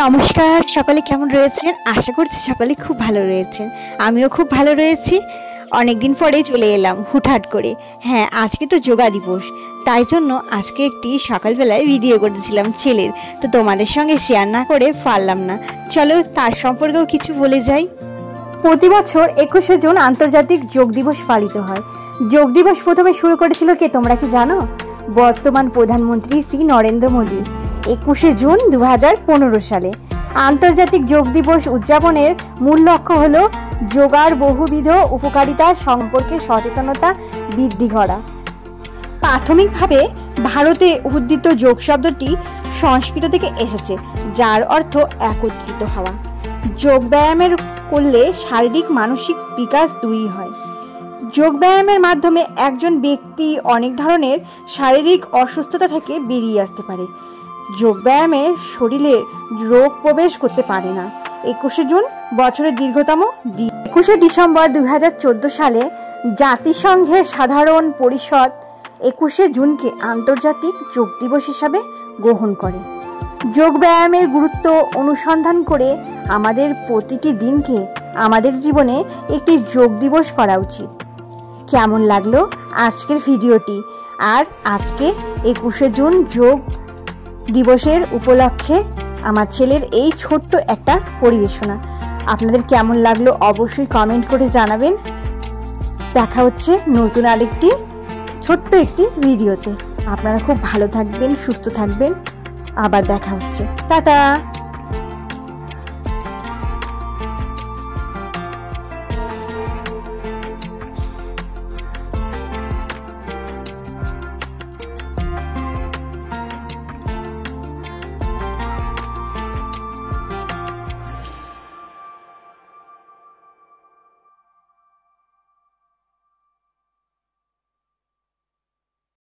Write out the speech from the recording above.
নমস্কার, সকলে কেমন রয়েছেন? আশা করছি সকলে খুব ভালো রয়েছেন। আমিও খুব ভালো রয়েছি। অনেকদিন পরে চলে এলাম হুটহাট করে। হ্যাঁ, আজকে তো যোগা দিবস, তাই জন্য আজকে একটি সকালবেলায় ভিডিও করেছিলাম ছেলের, তো তোমাদের সঙ্গে শেয়ার না করে পারলাম না। চলো তার সম্পর্কেও কিছু বলে যাই। প্রতি বছর 21শে জুন আন্তর্জাতিক যোগ দিবস পালিত হয়। যোগ দিবস প্রথমে শুরু করেছিল কে, তোমরা কি জানো? বর্তমান প্রধানমন্ত্রী শ্রী নরেন্দ্র মোদী 21শে জুন 2015 সালে। আন্তর্জাতিক যোগ দিবস উদযাপনের মূল লক্ষ্য হল যোগার বহুবিধ উপকারিতা সম্পর্কে সচেতনতা বৃদ্ধি করা। প্রাথমিকভাবে ভারতে উদ্দিত যোগ শব্দটি সংস্কৃত থেকে এসেছে, যার অর্থ একত্রিত হওয়া। যোগ ব্যায়ামের করলে শারীরিক মানসিক বিকাশ দুই হয়। যোগ ব্যায়ামের মাধ্যমে একজন ব্যক্তি অনেক ধরনের শারীরিক অসুস্থতা থেকে বেরিয়ে আসতে পারে। যোগ ব্যায়ামে শরীরে রোগ প্রবেশ করতে পারে না। 21শে জুন বছরের দীর্ঘতম দিন। 21শে ডিসেম্বর 2014 সালে জাতিসংঘের সাধারণ পরিষদ 21শে জুনকে আন্তর্জাতিক যোগ দিবস হিসাবে গ্রহণ করে। যোগ ব্যায়ামের গুরুত্ব অনুসন্ধান করে আমাদের প্রতিটি দিনকে আমাদের জীবনে একটি যোগ দিবস করা উচিত। কেমন লাগলো আজকের ভিডিওটি? আর আজকে 21শে জুন যোগ দিবসের উপলক্ষে আমার ছেলের এই ছোট্ট একটা পরিবেশনা আপনাদের কেমন লাগলো অবশ্যই কমেন্ট করে জানাবেন। দেখা হচ্ছে নতুন আরেকটি ছোট্ট একটি ভিডিওতে। আপনারা খুব ভালো থাকবেন, সুস্থ থাকবেন। আবার দেখা হচ্ছে। টাটা।